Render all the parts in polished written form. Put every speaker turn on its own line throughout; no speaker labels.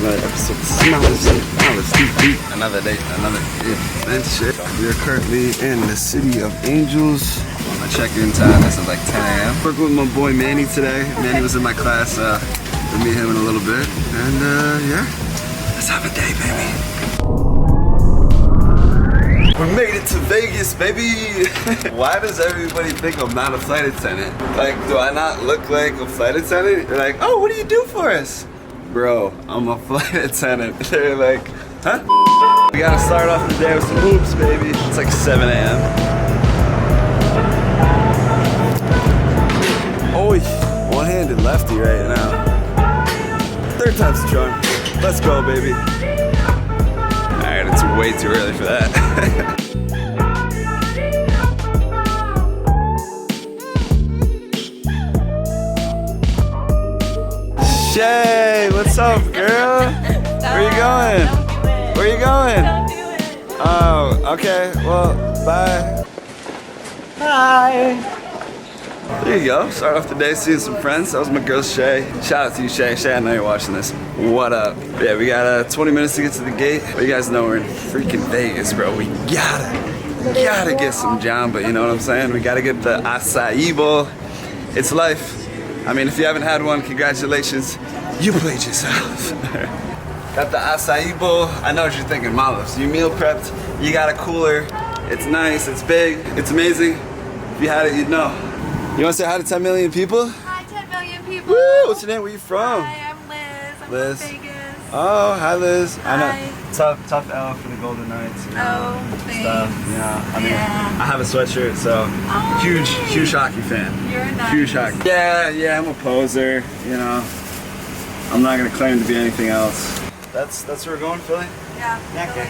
another episode of Molives TV. Another day, another adventure. We are currently in the city of Angels. My check-in time is at like 10 a.m. Working with my boy Manny today. Manny was in my class. We'll meet him in a little bit. And yeah, let's have a day, baby. We made it to Vegas, baby! Why does everybody think I'm not a flight attendant? Like, do I not look like a flight attendant? They're like, oh, what do you do for us? Bro, I'm a flight attendant. They're like, huh? We gotta start off the day with some hoops, baby. It's like 7 a.m. Oh, one-handed lefty right now. Third time's the charm. Let's go, baby. Alright, it's way too early for that. Shay, what's up, girl? Where you going? Where you going?
Don't do it.
Oh, okay. Well, bye. Hi. There you go. Start off the day seeing some friends. That was my girl Shay. Shout out to you, Shay. Shay, I know you're watching this. What up? Yeah, we got 20 minutes to get to the gate. But you guys know we're in freaking Vegas, bro. We gotta get some jamba, you know what I'm saying? We gotta get the acai bowl. It's life. I mean, if you haven't had one, congratulations. You played yourself. Got the acai bowl. I know what you're thinking, Molives. You meal prepped. You got a cooler. It's nice. It's big. It's amazing. If you had it, you'd know. You want to say hi to 10 million people?
Hi, 10 million people.
Woo! What's your name? Where you from?
Hi, I'm Liz. I'm
Liz.
from Vegas.
Oh, hi Liz.
Hi.
I know. Tough L for the Golden Knights. You know,
Oh, thanks.
stuff. Yeah. I mean,
Yeah.
I have a sweatshirt, so
Oh,
huge
nice.
hockey fan.
You're nice.
Huge hockey. Yeah, I'm a poser. You know, I'm not gonna claim to be anything else. That's where we're going, Philly.
Yeah.
Okay.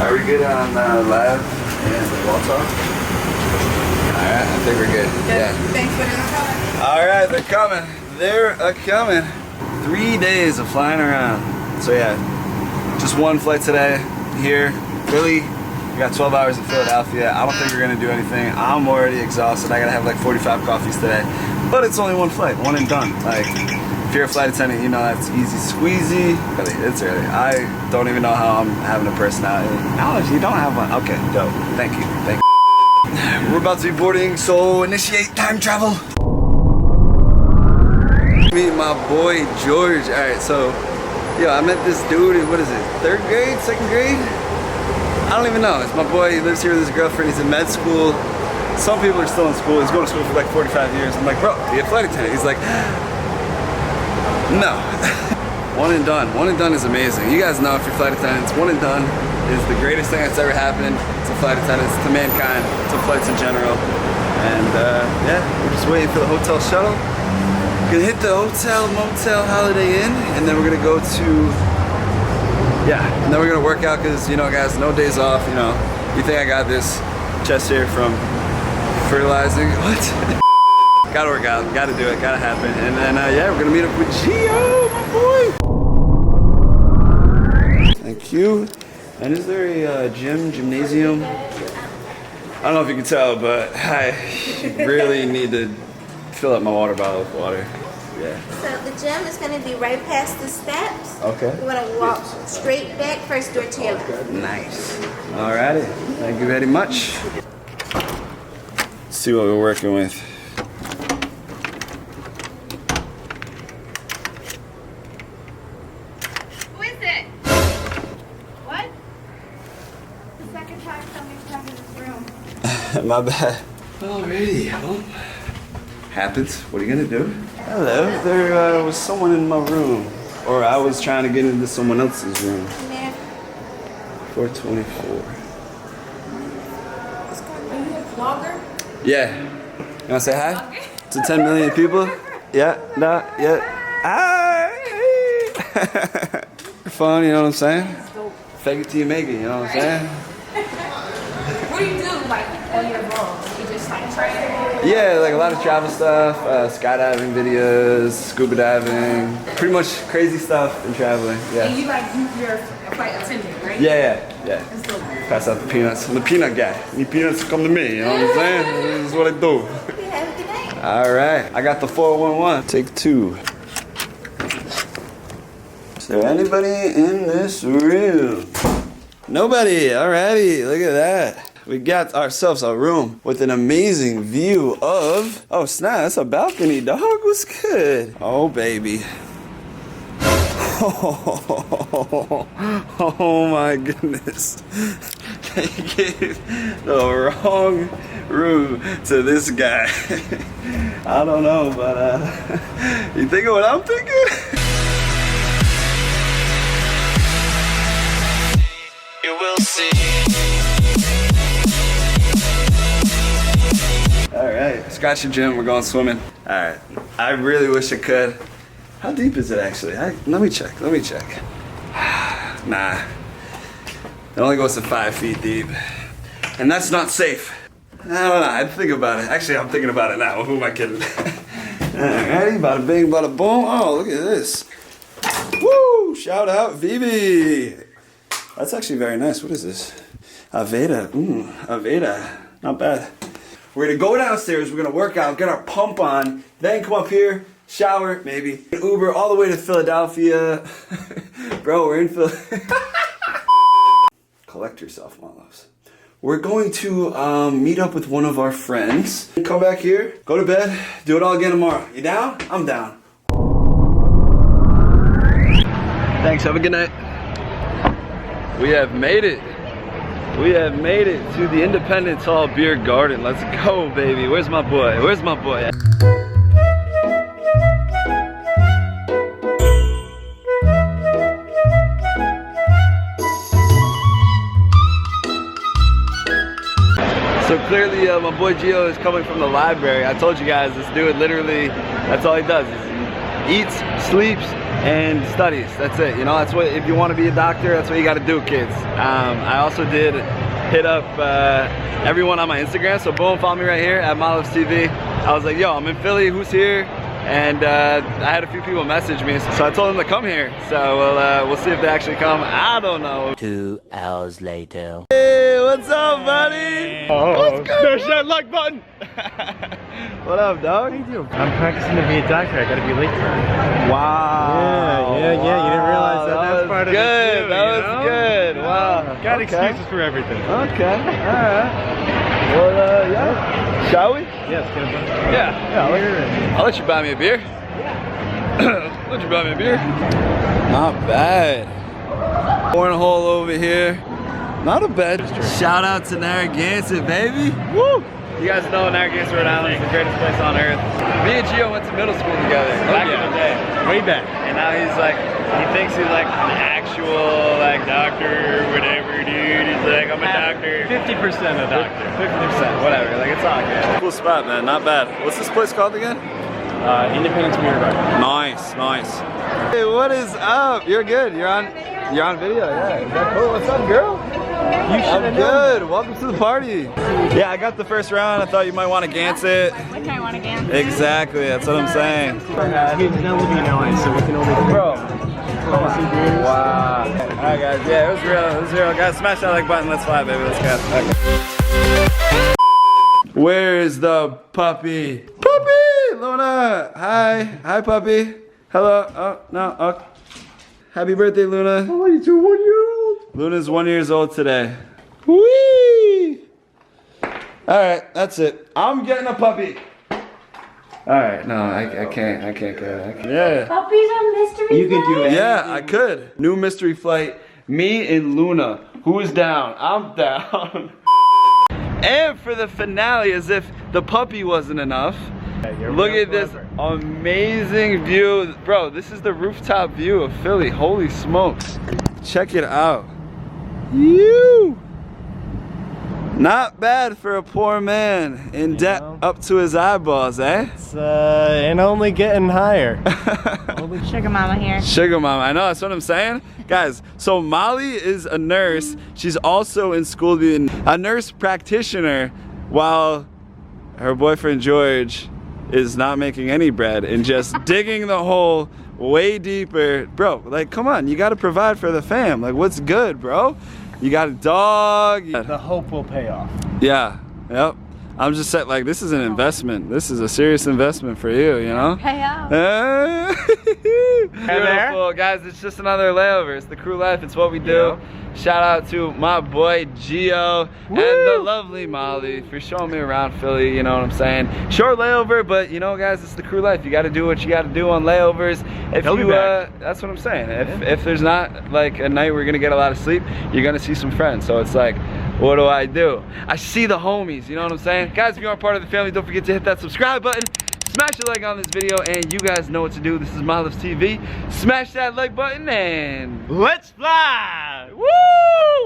Are we good on live and wall talk? Alright, I think we're good. Yeah.
Thanks for coming.
Alright, they're coming. They're coming. 3 days of flying around. So yeah, just one flight today here. Philly, we got 12 hours in Philadelphia. I don't think we're gonna do anything. I'm already exhausted. I gotta have like 45 coffees today. But it's only one flight, one and done. Like, if you're a flight attendant, you know that's easy squeezy. Really, it's early. I don't even know how I'm having a personality. No, you don't have one. Okay, dope. Thank you. We're about to be boarding, so initiate time travel. Meet my boy George. Alright, so yo, I met this dude in, what is it, 3rd grade, 2nd grade? I don't even know. It's my boy. He lives here with his girlfriend. He's in med school. Some people are still in school. He's going to school for like 45 years. I'm like, bro, be a flight attendant. He's like, no. One and done. One and done is amazing. You guys know if you're flight attendants, one and done is the greatest thing that's ever happened to flight attendants, to mankind, to flights in general. And yeah, we're just waiting for the hotel shuttle. We're gonna hit the hotel, motel, Holiday Inn, and then we're gonna go to, yeah, and then we're gonna work out because, you know, guys, no days off, you know. You think I got this chest hair from fertilizing? What? Gotta work out, gotta do it, gotta happen. And then, yeah, we're gonna meet up with Gio, my boy. Thank you. And is there a gymnasium? I don't know if you can tell, but I really need to fill up my water bottle with water. Yeah.
So the gym is going to be right past the steps.
Okay.
You want to walk straight back, first door to your left.
Nice. Alrighty. Thank you very much. Let's see what we're working with.
Who is it? What? The second time somebody's come in this room.
My bad. Alrighty. Well, happens. What are you gonna do? Hello. There was someone in my room. Or I was trying to get into someone else's room.
Man,
424.
are you a vlogger?
Yeah. You wanna say hi? To 10 million people? Yeah, nah, yeah. Hi! Fun, you know what I'm saying? Fake it till you make it, you know what I'm saying?
What do you do, like, on your vlogs? You just, like, train?
Yeah, like a lot of travel stuff, skydiving videos, scuba diving, pretty much crazy stuff in traveling,
And
yeah.
you, like, you're a flight attendant, right?
Yeah.
That's dope.
Pass out the peanuts. I'm the peanut guy. Need peanuts, come to me, you know what I'm saying? This is what I do.
You have a good night.
All right, I got the 411. Take 2. Is there anybody in this room? Nobody. Alrighty, look at that. We got ourselves a room with an amazing view of... Oh snap, that's a balcony, dog. What's good? Oh baby. Oh my goodness. They gave the wrong room to this guy. I don't know, but you thinking what I'm thinking? You will see. Alright, scratch the gym, we're going swimming. Alright, I really wish I could. How deep is it actually? Let me check. Nah. It only goes to 5 feet deep. And that's not safe. I don't know, I'd think about it. Actually, I'm thinking about it now. Who am I kidding? Alrighty, bada bing, bada boom. Oh, look at this. Woo! Shout out, Vivi. That's actually very nice. What is this? Aveda. Aveda. Not bad. We're gonna go downstairs, we're gonna work out, get our pump on, then come up here, shower, maybe. Uber all the way to Philadelphia. Bro, we're in Philadelphia. Collect yourself, Molives. We're going to meet up with one of our friends. Come back here, go to bed, do it all again tomorrow. You down? I'm down. Thanks, have a good night. We have made it. We have made it to the Independence Hall Beer Garden. Let's go, baby. Where's my boy? Where's my boy? So clearly my boy Gio is coming from the library. I told you guys, this dude literally, that's all he does. He eats, sleeps, and studies. That's it. You know, that's what, if you want to be a doctor, that's what you got to do, kids. I also did hit up everyone on my Instagram. So boom, follow me right here at Molives TV. I was like, yo, I'm in Philly, who's here? And I had a few people message me, so I told them to come here. So we'll see if they actually come. I don't know.
2 hours later.
Hey, what's up, buddy?
Oh, smash that like button!
What up, dog?
What do you do? I'm practicing to be a doctor. I gotta be late for it.
Wow.
Yeah. You didn't realize that. That's part of it too,
That was good. Wow.
Got
Okay.
excuses for everything.
Okay. Alright. Well, yeah. Shall we?
Yes, get a bunch.
Yeah. I'll let you buy me a beer. Yeah. Let you buy me a beer. Not bad. Cornhole over here. Not a bad. Shout out to Narragansett, baby. Woo! You guys know Narragansett, Rhode Island is the greatest place on earth. Me and Gio went to middle school together back in the day.
Way back.
And now he's like, he thinks he's like an actual like doctor or whatever, dude. He's like, I'm a doctor.
50% a doctor.
50%, whatever. Like, it's all good. Cool spot, man. Not bad. What's this place called again?
Independence Beer Garden.
Nice. Hey, what is up? You're good. You're on video. Yeah. Is that cool? What's up, girl? I'm good. Welcome to the party. Yeah, I got the first round. I thought you might want to Gantz it.
What can I want to Gantz?
Exactly. That's what I'm saying.
He's not living in LA, so we can only
Bro. Wow. Alright, guys. Yeah, it was real. Guys, smash that like button. Let's fly, baby. Let's go. Okay. Where's the puppy? Puppy! Luna! Hi, puppy. Hello. Oh, no. Oh. Happy birthday, Luna.
Oh, you're 1 year old.
Luna's 1 year old today. Whee! Alright, that's it. I'm getting a puppy. Alright, no, I can't go. Yeah.
Puppies are mystery.
You can do it.
Yeah, I could. New mystery flight. Me and Luna. Who's down? I'm down. And for the finale, as if the puppy wasn't enough. Look at this amazing view. Bro, this is the rooftop view of Philly. Holy smokes. Check it out. You. Not bad for a poor man in debt up to his eyeballs, eh?
It's and only getting higher.
Sugar mama here.
Sugar mama, I know, that's what I'm saying. Guys, so Molly is a nurse. She's also in school to be a nurse practitioner, while her boyfriend George is not making any bread and just digging the hole way deeper. Bro, like, come on, you gotta provide for the fam. Like, what's good, bro? You got a dog.
The hope will pay off.
Yeah, yep. I'm just saying, like, this is an investment. This is a serious investment for you, you know?
Pay out.
Beautiful, guys. It's just another layover. It's the crew life. It's what we do. Shout out to my boy Gio and the lovely Molly for showing me around Philly. You know what I'm saying? Short layover, but you know, guys, it's the crew life. You got to do what you got to do on layovers. If you, that's what I'm saying. If there's not like a night where you're gonna get a lot of sleep, you're gonna see some friends. So it's like, what do? I see the homies. You know what I'm saying? Guys, if you aren't part of the family, don't forget to hit that subscribe button. Smash a like on this video, and you guys know what to do. This is Molives TV. Smash that like button, and
let's fly!
Woo!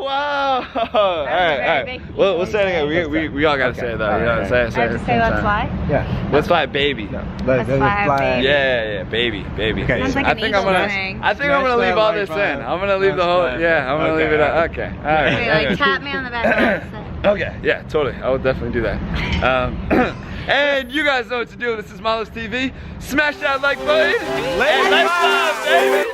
Wow! All right. We'll say it again. We all gotta say it though. You know what I'm saying?
I have to say let's fly?
Yeah.
Let's fly, baby.
Let's
fly, baby.
Yeah, baby.
Okay.
Sounds like
I
an
think
eagle
I'm
thing.
gonna leave all this in. I'm gonna leave the whole. Yeah, I'm gonna leave it out. Okay. All right.
Wait, like tap me on the back.
Okay, yeah, totally. I will definitely do that. And you guys know what to do. This is Molives TV. Smash that like button. Let's fly, baby.